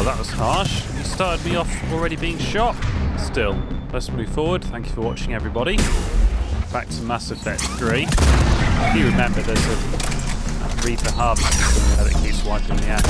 that was harsh. You started me off already being shot. Still, let's move forward. Thank you for watching, everybody. Back to Mass Effect 3. If you remember, there's a Reaper harvest system there that keeps wiping me out.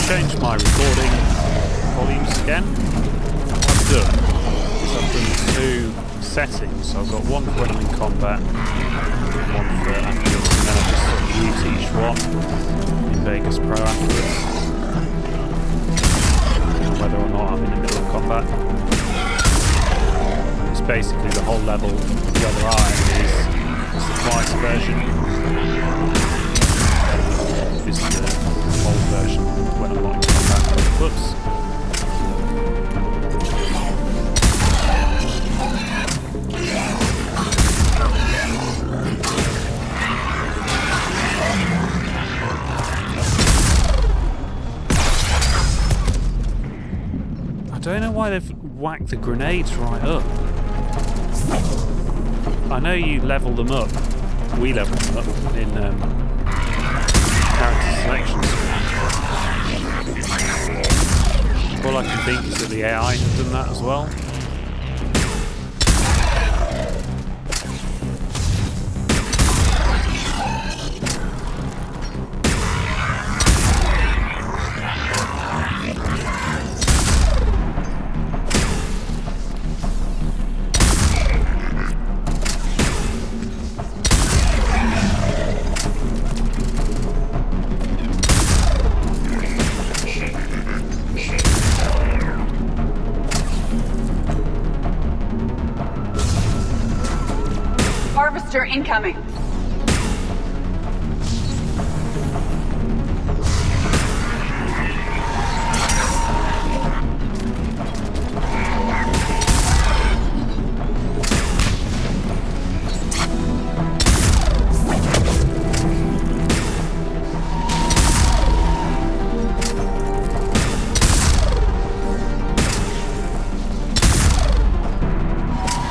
Change my recording volumes again. What I've done is I've done two settings. So I've got one for when I'm in combat, one for afterwards, and then I just sort of use each one in Vegas Pro afterwards. Whether or not I'm in the middle of combat. It's basically the whole level whether I is the twice version. This is the old version when I'm not in combat. Whoops. I don't know why they've whacked the grenades right up. I know you level them up. We level them up in character selection screen. All I can think is that the AI has done that as well. Harvester incoming.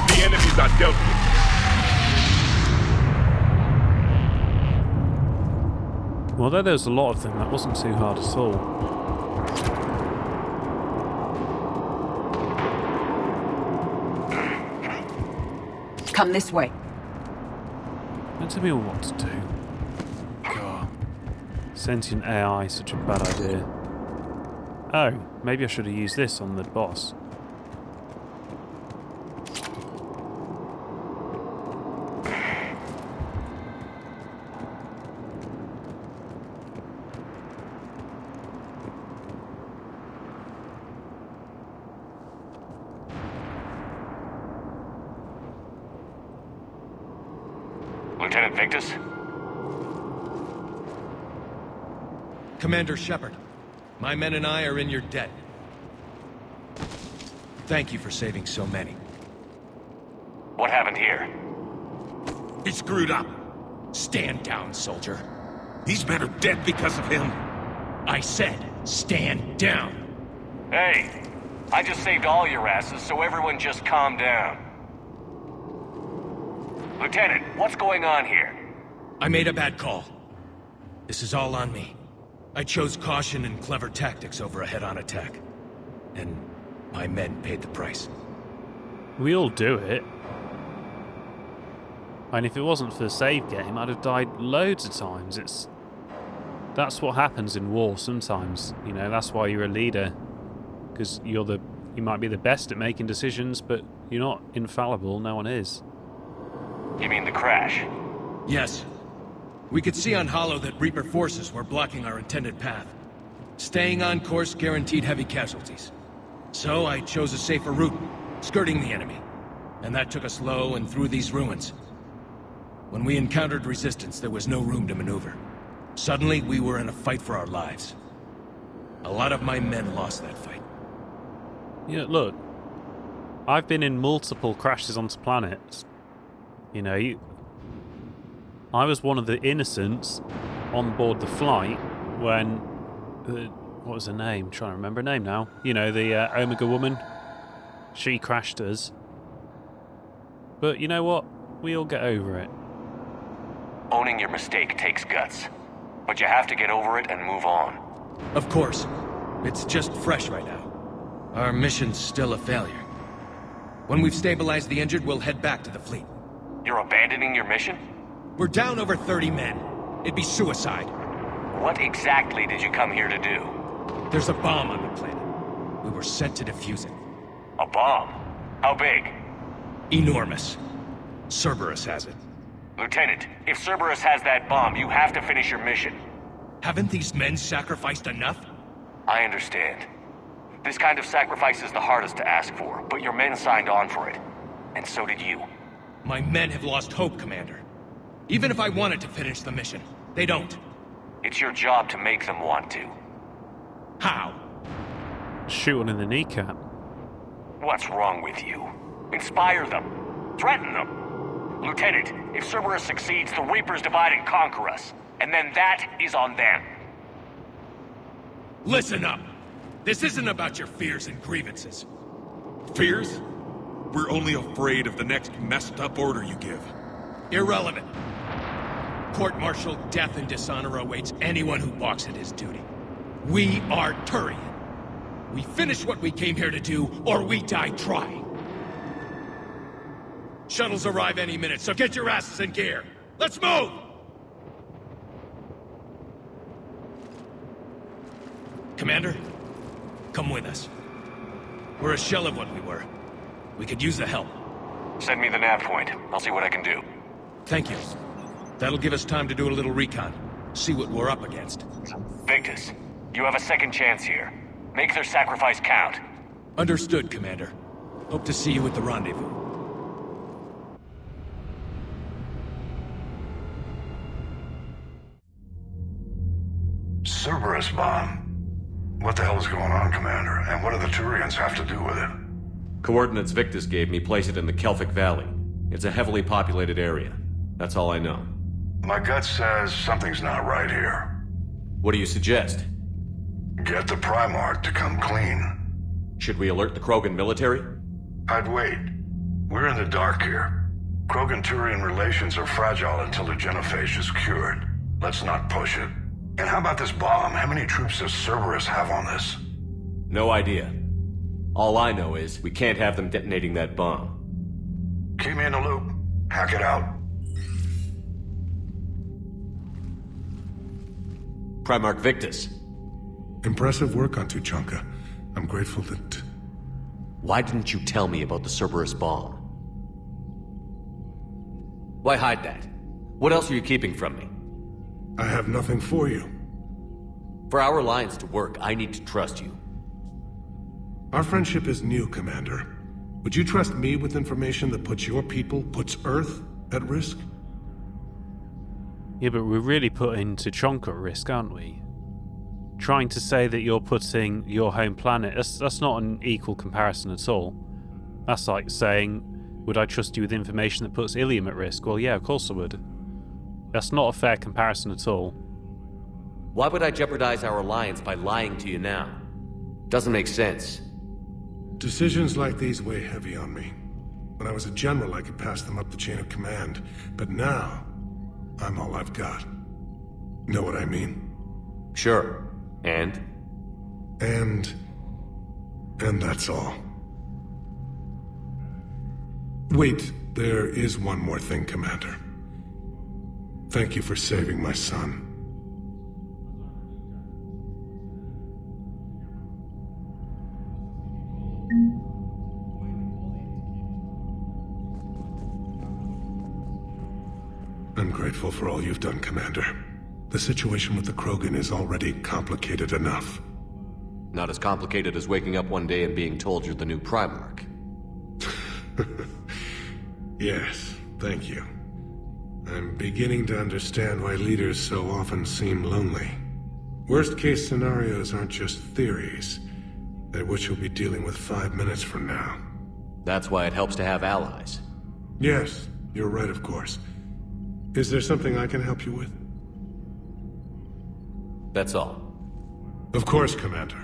The enemies are dealt with. Although there was a lot of them, that wasn't too hard at all. Come this way. Don't tell me what to do. God. Sentient AI is such a bad idea. Oh, maybe I should have used this on the boss. Lieutenant Victus? Commander Shepard, my men and I are in your debt. Thank you for saving so many. What happened here? He screwed up. Stand down, soldier. These men are dead because of him. I said, stand down. Hey, I just saved all your asses, so everyone just calm down. Lieutenant, what's going on here? I made a bad call. This is all on me. I chose caution and clever tactics over a head-on attack. And my men paid the price. We all do it. And if it wasn't for the save game, I'd have died loads of times. That's what happens in war sometimes. You know, that's why you're a leader. Because you might be the best at making decisions, but you're not infallible. No one is. You mean the crash? Yes. We could see on Hollow that Reaper forces were blocking our intended path. Staying on course guaranteed heavy casualties. So I chose a safer route, skirting the enemy. And that took us low and through these ruins. When we encountered resistance, there was no room to maneuver. Suddenly, we were in a fight for our lives. A lot of my men lost that fight. Yeah, look. I've been in multiple crashes onto planets. You know, I was one of the innocents on board the flight when... what was her name? I'm trying to remember her name now. You know, the Omega woman. She crashed us. But you know what? We'll get over it. Owning your mistake takes guts. But you have to get over it and move on. Of course. It's just fresh right now. Our mission's still a failure. When we've stabilized the injured, we'll head back to the fleet. You're abandoning your mission? We're down over 30 men. It'd be suicide. What exactly did you come here to do? There's a bomb on the planet. We were sent to defuse it. A bomb? How big? Enormous. Cerberus has it. Lieutenant, if Cerberus has that bomb, you have to finish your mission. Haven't these men sacrificed enough? I understand. This kind of sacrifice is the hardest to ask for, but your men signed on for it. And so did you. My men have lost hope, Commander. Even if I wanted to finish the mission, they don't. It's your job to make them want to. How? Shoot one in the kneecap. What's wrong with you? Inspire them. Threaten them. Lieutenant, if Cerberus succeeds, the Reapers divide and conquer us. And then that is on them. Listen up! This isn't about your fears and grievances. Fears? We're only afraid of the next messed up order you give. Irrelevant. Court-martial death and dishonor awaits anyone who balks at his duty. We are Turian. We finish what we came here to do, or we die trying. Shuttles arrive any minute, so get your asses in gear. Let's move! Commander, come with us. We're a shell of what we were. We could use the help. Send me the nav point. I'll see what I can do. Thank you. That'll give us time to do a little recon. See what we're up against. Victus, you have a second chance here. Make their sacrifice count. Understood, Commander. Hope to see you at the rendezvous. Cerberus bomb. What the hell is going on, Commander? And what do the Turians have to do with it? Coordinates Victus gave me place it in the Kelphic Valley. It's a heavily populated area. That's all I know. My gut says something's not right here. What do you suggest? Get the Primarch to come clean. Should we alert the Krogan military? I'd wait. We're in the dark here. Krogan-Turian relations are fragile until the genophage is cured. Let's not push it. And how about this bomb? How many troops does Cerberus have on this? No idea. All I know is we can't have them detonating that bomb. Keep me in the loop. Hack it out. Primarch Victus. Impressive work on Tuchanka. I'm grateful that... Why didn't you tell me about the Cerberus bomb? Why hide that? What else are you keeping from me? I have nothing for you. For our alliance to work, I need to trust you. Our friendship is new, Commander. Would you trust me with information that puts your people, puts Earth, at risk? Yeah, but we're really putting Tuchanka at risk, aren't we? Trying to say that you're putting your home planet, that's not an equal comparison at all. That's like saying, would I trust you with information that puts Ilium at risk? Well, yeah, of course I would. That's not a fair comparison at all. Why would I jeopardize our alliance by lying to you now? Doesn't make sense. Decisions like these weigh heavy on me. When I was a general, I could pass them up the chain of command. But now, I'm all I've got. Know what I mean? Sure. And that's all. Wait, there is one more thing, Commander. Thank you for saving my son. I'm grateful for all you've done, Commander. The situation with the Krogan is already complicated enough. Not as complicated as waking up one day and being told you're the new Primarch. Yes, thank you. I'm beginning to understand why leaders so often seem lonely. Worst-case scenarios aren't just theories. They're what you'll be dealing with 5 minutes from now. That's why it helps to have allies. Yes, you're right, of course. Is there something I can help you with? That's all. Of course, Commander.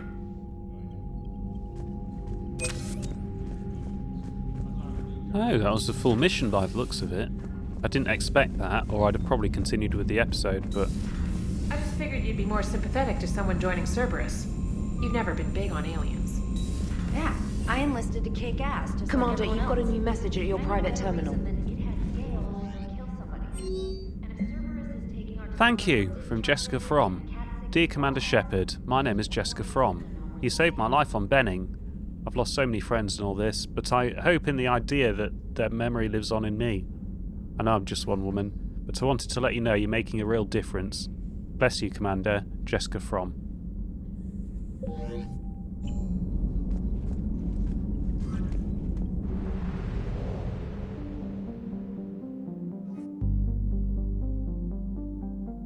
Oh, that was the full mission by the looks of it. I didn't expect that, or I'd have probably continued with the episode, but... I just figured you'd be more sympathetic to someone joining Cerberus. You've never been big on aliens. Yeah, I enlisted to kick ass. Just Commander, like you've got a else. new message at your private terminal. Thank you, from Jessica From. Dear Commander Shepard, my name is Jessica From. You saved my life on Benning. I've lost so many friends and all this, but I hope in the idea that their memory lives on in me. I know I'm just one woman, but I wanted to let you know you're making a real difference. Bless you, Commander. Jessica From.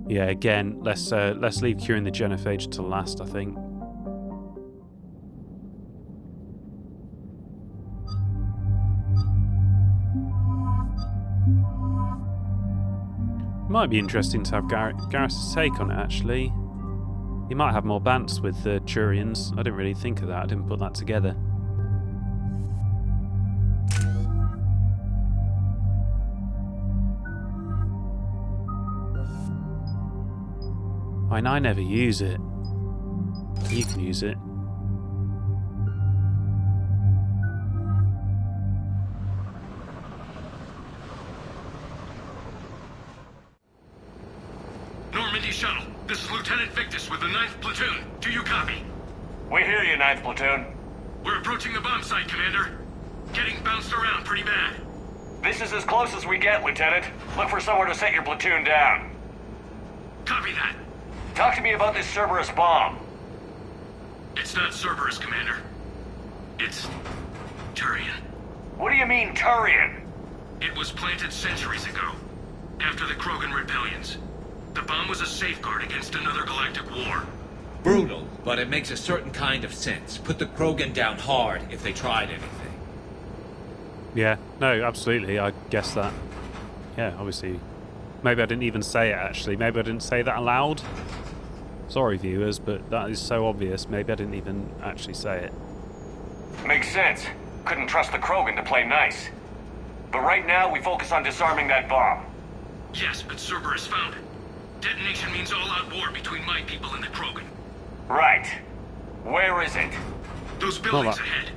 Yeah, again, let's leave curing the genophage till last, I think. Might be interesting to have Garrus' take on it, actually. He might have more bants with the Turians. I didn't really think of that. I didn't put that together. I never use it. You can use it. Normandy Shuttle, this is Lieutenant Victus with the 9th Platoon. Do you copy? We hear you, 9th Platoon. We're approaching the bomb site, Commander. Getting bounced around pretty bad. This is as close as we get, Lieutenant. Look for somewhere to set your platoon down. Copy that. Talk to me about this Cerberus bomb. It's not Cerberus, Commander. It's Turian. What do you mean, Turian? It was planted centuries ago, after the Krogan rebellions. The bomb was a safeguard against another galactic war. Brutal, but it makes a certain kind of sense. Put the Krogan down hard if they tried anything. Yeah, no, absolutely, I guess that. Yeah, obviously. Maybe I didn't even say it, actually. Maybe I didn't say that aloud. Sorry, viewers, but that is so obvious. Maybe I didn't even actually say it. Makes sense. Couldn't trust the Krogan to play nice. But right now, we focus on disarming that bomb. Yes, but Cerberus found it. Detonation means all-out war between my people and the Krogan. Right. Where is it? Those buildings ahead.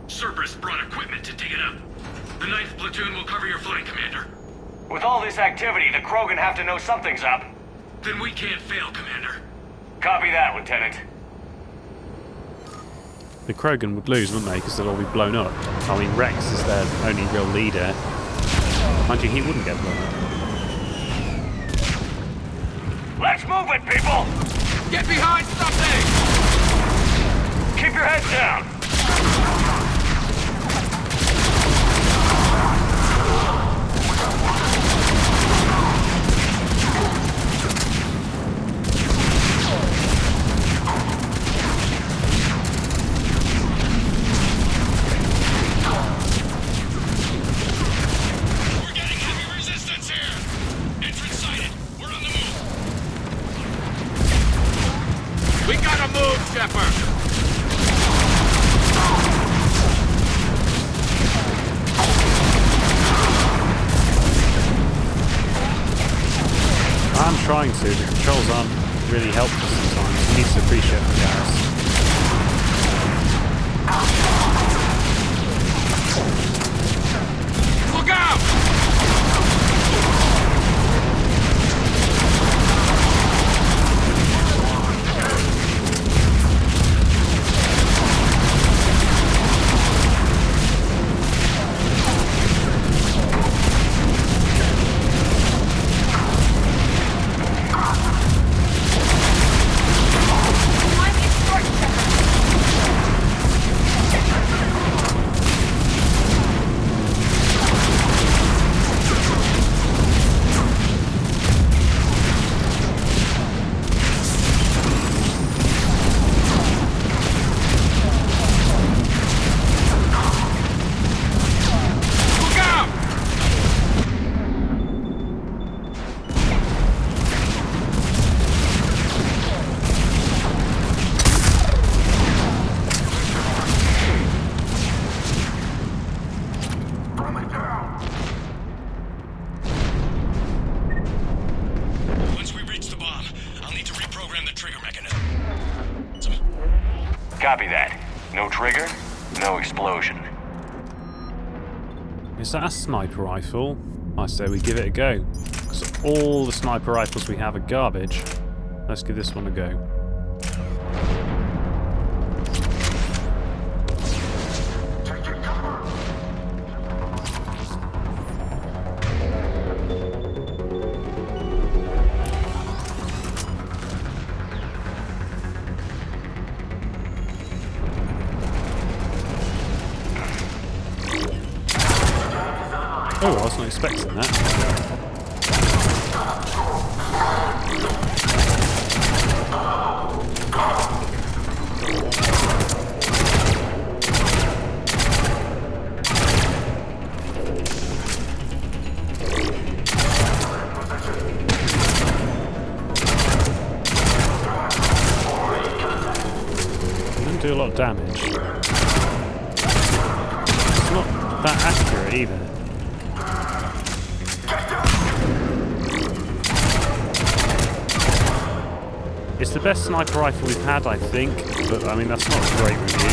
Cerberus brought equipment to dig it up. The 9th Platoon will cover your flank, Commander. With all this activity, the Krogan have to know something's up. Then we can't fail, Commander. Copy that, Lieutenant. The Krogan would lose, wouldn't they? Because they'd all be blown up. I mean, Rex is their only real leader. Mind you, he wouldn't get blown up. Let's move it, people! Get behind something! Keep your heads down! We're getting heavy resistance here! Entrance sighted. We're on the move. We gotta move, Shepard! I'm trying to. The controls aren't really helpful sometimes. He needs to appreciate the Garrus. Look out! trigger, no explosion. Is that a sniper rifle? I say we give it a go. Because all the sniper rifles we have are garbage. Let's give this one a go. Oh, I was not expecting that. Didn't do a lot of damage. It's not that accurate either. It's the best sniper rifle we've had, I think, but I mean, that's not a great review.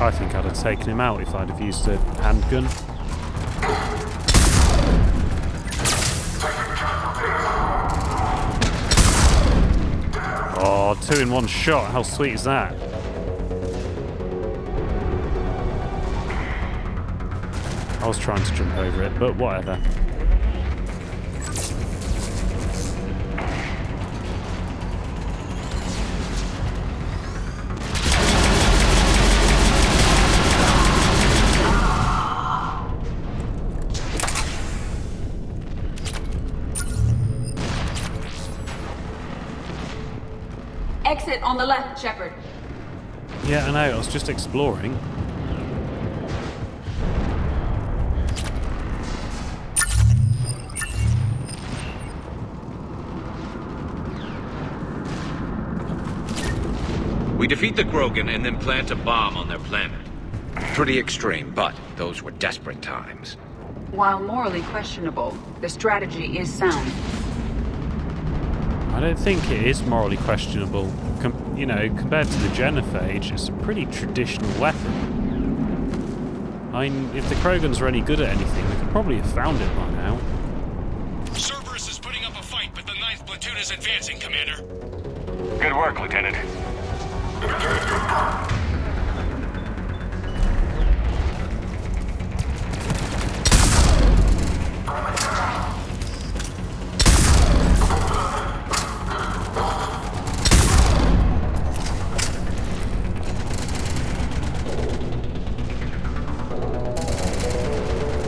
I think I'd have taken him out if I'd have used a handgun. Oh, 2 in 1 shot. How sweet is that? I was trying to jump over it, but whatever. Exit on the left, Shepard. Yeah, I know. I was just exploring. We defeat the Krogan and then plant a bomb on their planet. Pretty extreme, but those were desperate times. While morally questionable, the strategy is sound. I don't think it is morally questionable. You know, compared to the Genophage, it's a pretty traditional weapon. I mean, if the Krogans are any good at anything, they could probably have found it by now. Cerberus is putting up a fight, but the 9th platoon is advancing, Commander. Good work, Lieutenant.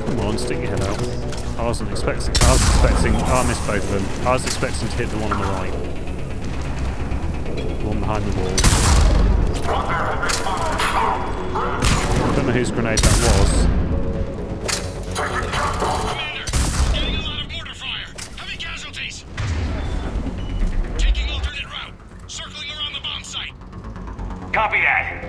Come on, stick your head out. I was expecting, oh, I missed both of them. I was expecting to hit the one on the right. The one behind the wall. I don't know whose grenade that was. Commander, getting a lot of mortar fire. Heavy casualties. Taking alternate route. Circling around the bomb site. Copy that.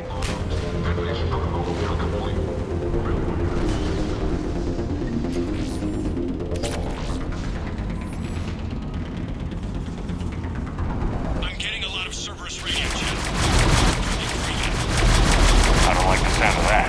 I'm getting a lot of Cerberus radio chat. I don't like the sound of that.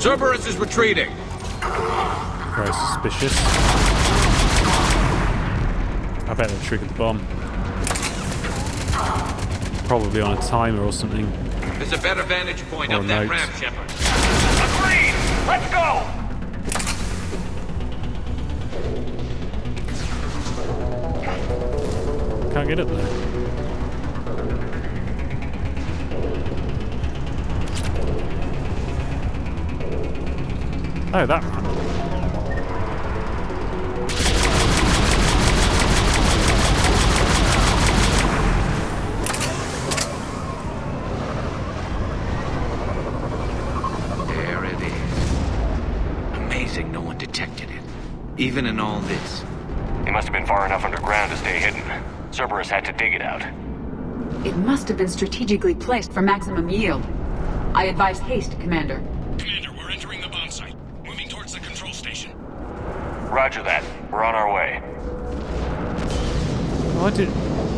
Cerberus is retreating. Very suspicious. I bet they triggered the bomb. Probably on a timer or something. There's a better vantage point Or up that notes. ramp, Shepard. Agreed! Let's go! Can't get up there. Oh, that ran. even in all this? He must have been far enough underground to stay hidden. Cerberus had to dig it out. It must have been strategically placed for maximum yield. I advise haste, Commander. Commander, we're entering the bomb site. Moving towards the control station. Roger that. We're on our way. Why did...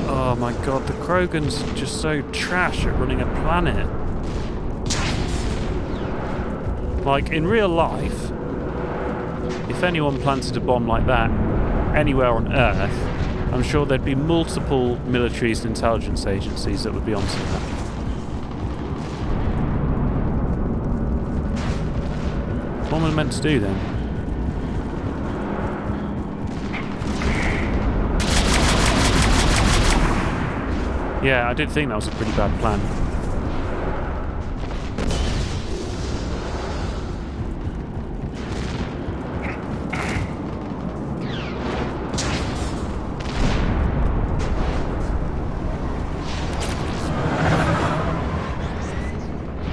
Oh my god, the Krogan's just so trash at running a planet. Like, in real life, if anyone planted a bomb like that anywhere on Earth, I'm sure there'd be multiple militaries and intelligence agencies that would be onto that. What am I meant to do then? Yeah, I did think that was a pretty bad plan.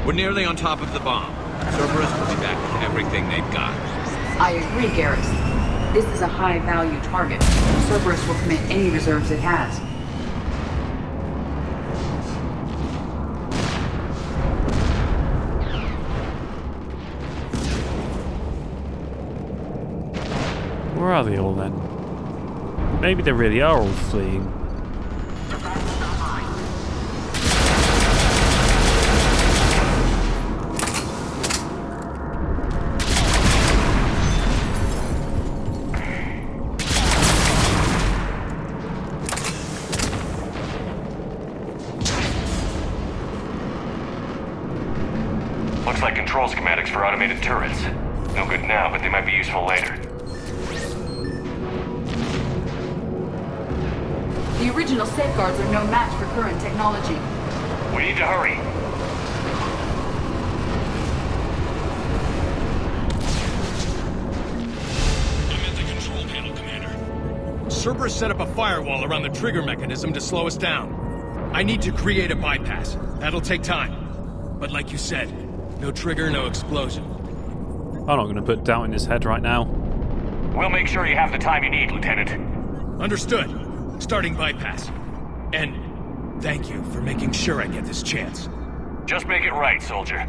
We're nearly on top of the bomb. Cerberus will be back with everything they've got. I agree, Garrus. This is a high-value target. Cerberus will commit any reserves it has. Where are they all then? Maybe they really are all fleeing. Looks like control schematics for automated turrets. No good now, but they might be useful later. The original safeguards are no match for current technology. We need to hurry. I'm at the control panel, Commander. Cerberus set up a firewall around the trigger mechanism to slow us down. I need to create a bypass. That'll take time. But like you said, no trigger, no explosion. I'm not going to put doubt in his head right now. We'll make sure you have the time you need, Lieutenant. Understood. Starting bypass. And thank you for making sure I get this chance. Just make it right, soldier.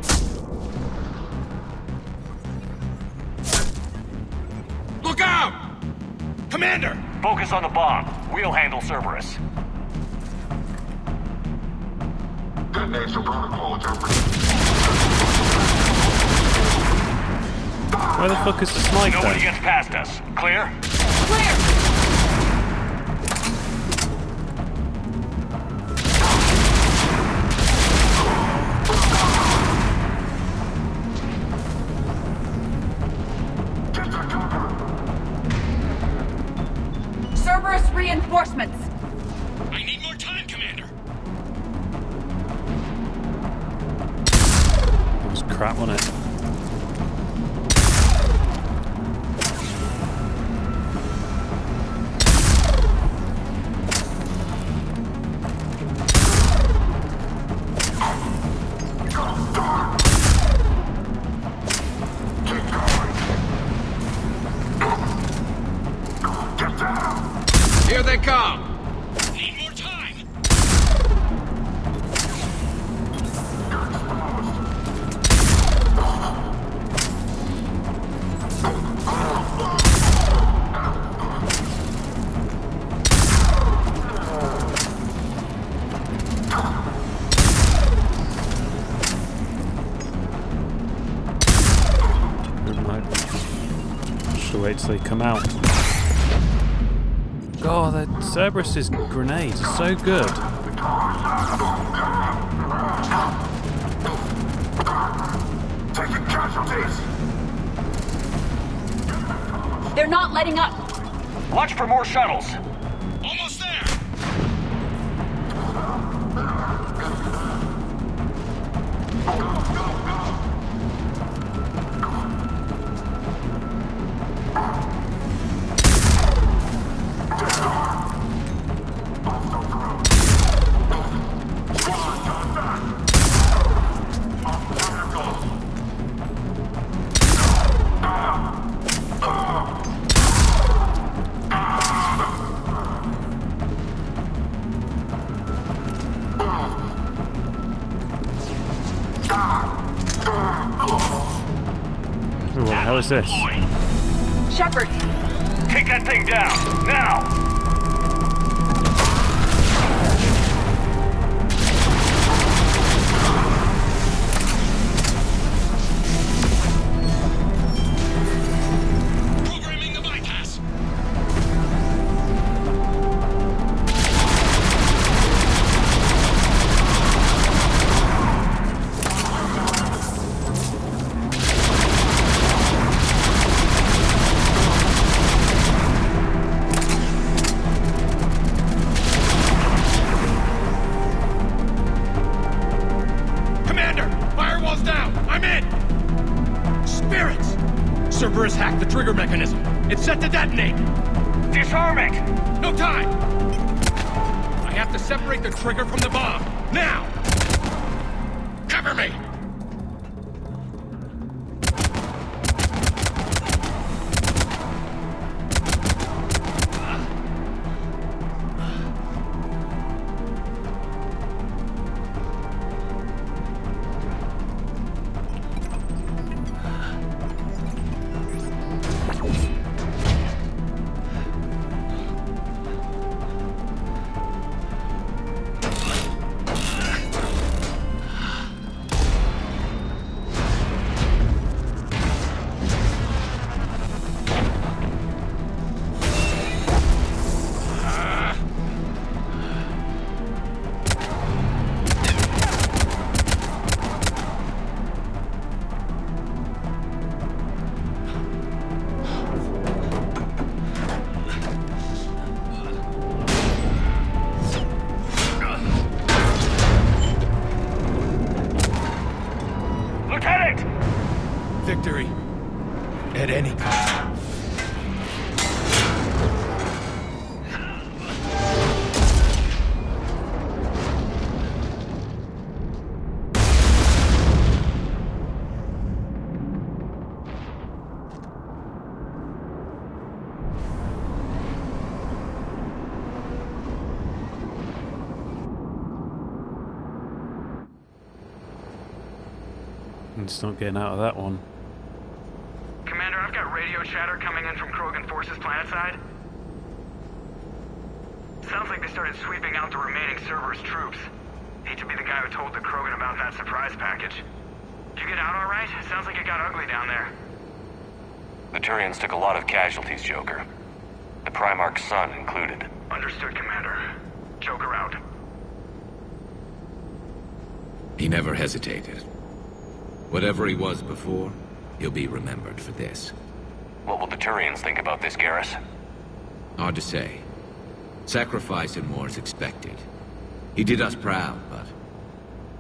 Look out! Commander! Focus on the bomb. We'll handle Cerberus. Detonation protocol interpreted. Where the fuck is the sniper? Nobody gets past us. Clear? Clear! Cerberus reinforcements! I need more time, Commander! That was crap, wasn't it? Here they come! Need more time! Should wait till they come out. God, that Cerberus's grenades are so good. Taking casualties. They're not letting up! Watch for more shuttles. Almost there! this? Shepard! Take that thing down, now! Cerberus hacked the trigger mechanism. It's set to detonate. Disarm it! No time! I have to separate the trigger from the bomb. Now! Cover me! Victory. At any cost. It's not getting out of that one. Commander, I've got radio chatter coming in from Krogan forces planetside. Sounds like they started sweeping out the remaining Cerberus troops. Hate to be the guy who told the Krogan about that surprise package. Did you get out all right? Sounds like it got ugly down there. The Turians took a lot of casualties, Joker. The Primarch's son included. Understood, Commander. Joker out. He never hesitated. Whatever he was before, he'll be remembered for this. What will the Turians think about this, Garrus? Hard to say. Sacrifice and more is expected. He did us proud, but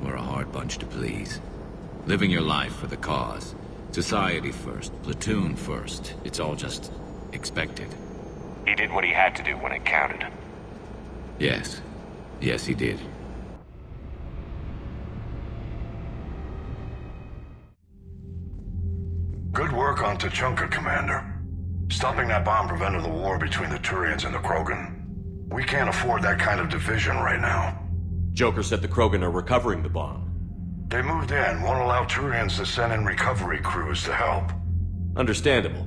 we're a hard bunch to please. Living your life for the cause. Society first, platoon first. It's all just expected. He did what he had to do when it counted. Yes. Yes, he did. Good work on Tuchanka, Commander. Stopping that bomb prevented the war between the Turians and the Krogan. We can't afford that kind of division right now. Joker said the Krogan are recovering the bomb. They moved in, won't allow Turians to send in recovery crews to help. Understandable.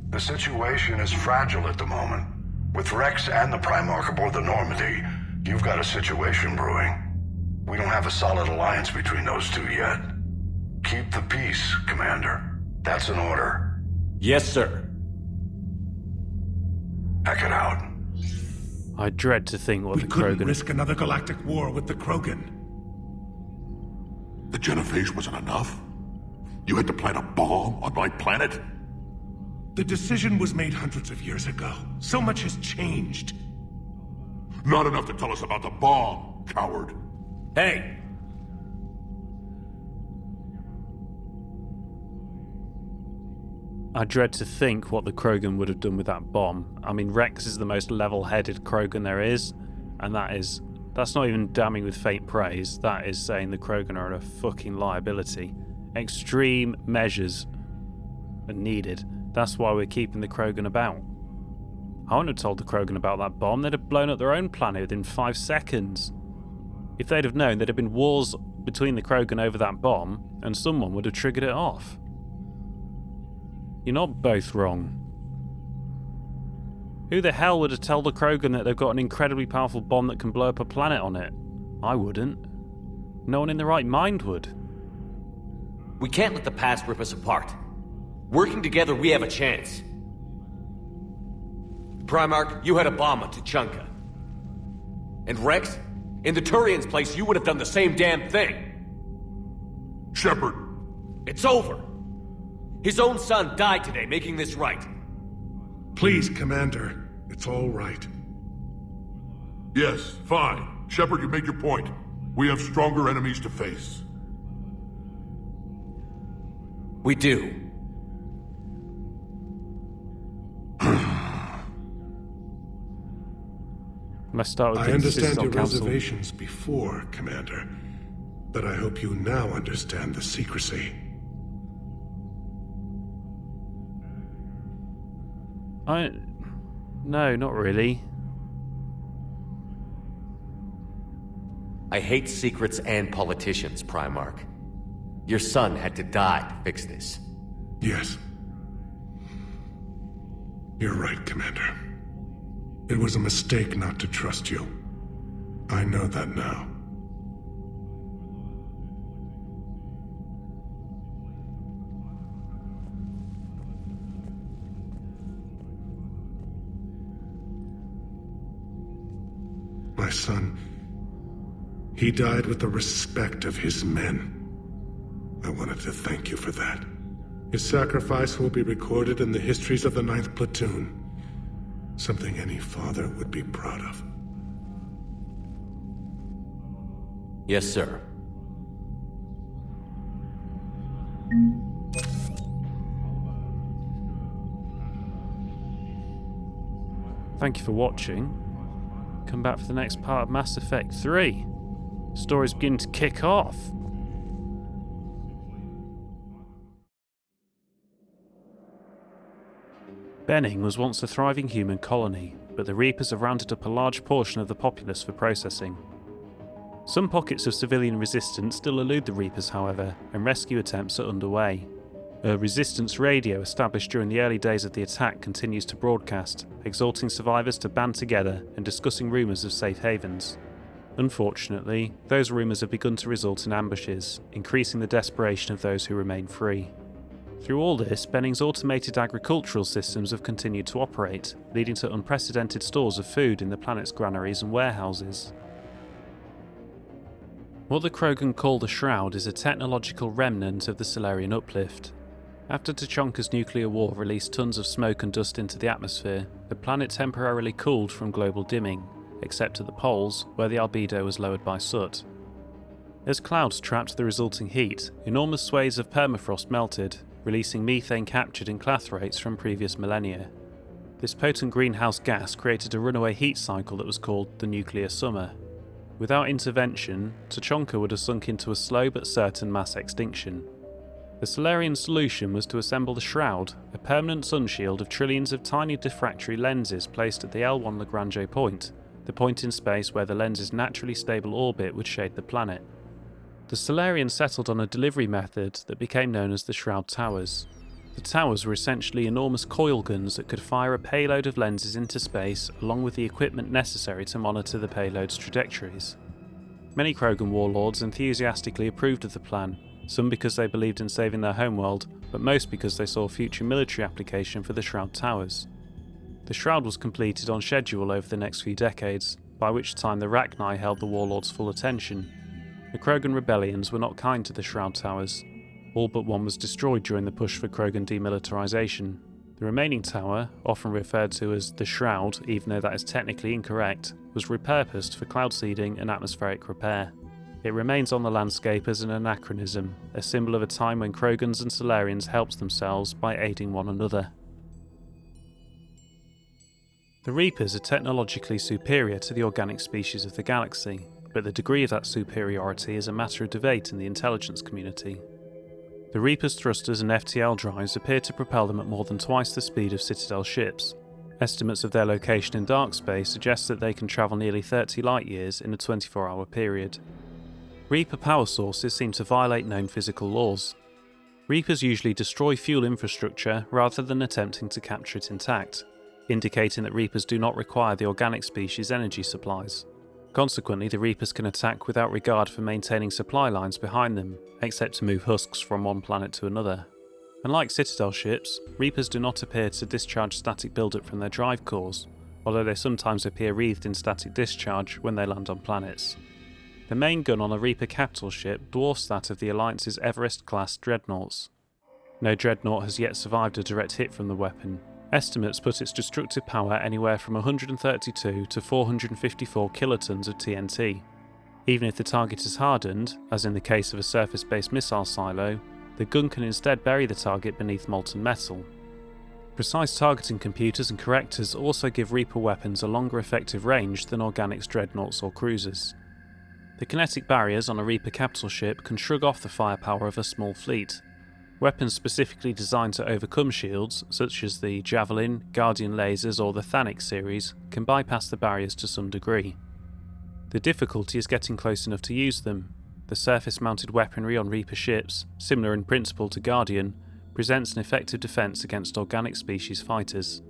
The situation is fragile at the moment. With Rex and the Primarch aboard the Normandy, you've got a situation brewing. We don't have a solid alliance between those two yet. Keep the peace, Commander. That's an order. Yes, sir. Heck it out. I dread to think what the We couldn't Krogan... risk another galactic war with the Krogan. The genophage wasn't enough? You had to plant a bomb on my planet? The decision was made hundreds of years ago. So much has changed. Not enough to tell us about the bomb, coward. Hey! I dread to think what the Krogan would have done with that bomb. I mean, Rex is the most level-headed Krogan there is, and that's not even damning with faint praise. That is saying the Krogan are a fucking liability. Extreme measures are needed. That's why we're keeping the Krogan about. I wouldn't have told the Krogan about that bomb. They'd have blown up their own planet within 5 seconds. If they'd have known, there'd have been wars between the Krogan over that bomb, and someone would have triggered it off. You're not both wrong. Who the hell would have told the Krogan that they've got an incredibly powerful bomb that can blow up a planet on it? I wouldn't. No one in their right mind would. We can't let the past rip us apart. Working together, we have a chance. Primarch, you had a bomb on Tuchanka. And Rex, in the Turian's place, you would have done the same damn thing. Shepard! It's over! His own son died today, making this right. Please, Commander. It's all right. Yes, fine. Shepard, you made your point. We have stronger enemies to face. We do. Let's start with I the understand your Council. reservations before, Commander. But I hope you now understand the secrecy. No, not really. I hate secrets and politicians, Primarch. Your son had to die to fix this. Yes. You're right, Commander. It was a mistake not to trust you. I know that now. My son, he died with the respect of his men. I wanted to thank you for that. His sacrifice will be recorded in the histories of the 9th Platoon. Something any father would be proud of. Yes, sir. Thank you for watching. Come back for the next part of Mass Effect 3. Story's beginning to kick off. Benning was once a thriving human colony, but the Reapers have rounded up a large portion of the populace for processing. Some pockets of civilian resistance still elude the Reapers, however, and rescue attempts are underway. A resistance radio established during the early days of the attack continues to broadcast, exhorting survivors to band together and discussing rumours of safe havens. Unfortunately, those rumours have begun to result in ambushes, increasing the desperation of those who remain free. Through all this, Benning's automated agricultural systems have continued to operate, leading to unprecedented stores of food in the planet's granaries and warehouses. What the Krogan call the Shroud is a technological remnant of the Solarian uplift. After Tuchanka's nuclear war released tons of smoke and dust into the atmosphere, the planet temporarily cooled from global dimming, except at the poles, where the albedo was lowered by soot. As clouds trapped the resulting heat, enormous swathes of permafrost melted, releasing methane captured in clathrates from previous millennia. This potent greenhouse gas created a runaway heat cycle that was called the nuclear summer. Without intervention, Tuchanka would have sunk into a slow but certain mass extinction. The Solarian solution was to assemble the Shroud, a permanent sunshield of trillions of tiny diffractory lenses placed at the L1 Lagrange point, the point in space where the lens's naturally stable orbit would shade the planet. The Solarians settled on a delivery method that became known as the Shroud Towers. The towers were essentially enormous coil guns that could fire a payload of lenses into space along with the equipment necessary to monitor the payload's trajectories. Many Krogan warlords enthusiastically approved of the plan, some because they believed in saving their homeworld, but most because they saw future military application for the Shroud Towers. The Shroud was completed on schedule over the next few decades, by which time the Rachni held the warlords' full attention. The Krogan rebellions were not kind to the Shroud Towers. All but one was destroyed during the push for Krogan demilitarization. The remaining tower, often referred to as the Shroud, even though that is technically incorrect, was repurposed for cloud seeding and atmospheric repair. It remains on the landscape as an anachronism, a symbol of a time when Krogans and Solarians helped themselves by aiding one another. The Reapers are technologically superior to the organic species of the galaxy, but the degree of that superiority is a matter of debate in the intelligence community. The Reapers' thrusters and FTL drives appear to propel them at more than twice the speed of Citadel ships. Estimates of their location in dark space suggest that they can travel nearly 30 light-years in a 24-hour period. Reaper power sources seem to violate known physical laws. Reapers usually destroy fuel infrastructure rather than attempting to capture it intact, indicating that Reapers do not require the organic species' energy supplies. Consequently, the Reapers can attack without regard for maintaining supply lines behind them, except to move husks from one planet to another. Unlike Citadel ships, Reapers do not appear to discharge static buildup from their drive cores, although they sometimes appear wreathed in static discharge when they land on planets. The main gun on a Reaper capital ship dwarfs that of the Alliance's Everest-class dreadnoughts. No dreadnought has yet survived a direct hit from the weapon. Estimates put its destructive power anywhere from 132 to 454 kilotons of TNT. Even if the target is hardened, as in the case of a surface-based missile silo, the gun can instead bury the target beneath molten metal. Precise targeting computers and correctors also give Reaper weapons a longer effective range than Organic's dreadnoughts or cruisers. The kinetic barriers on a Reaper capital ship can shrug off the firepower of a small fleet. Weapons specifically designed to overcome shields, such as the Javelin, Guardian lasers or the Thanic series, can bypass the barriers to some degree. The difficulty is getting close enough to use them. The surface-mounted weaponry on Reaper ships, similar in principle to Guardian, presents an effective defence against organic species fighters.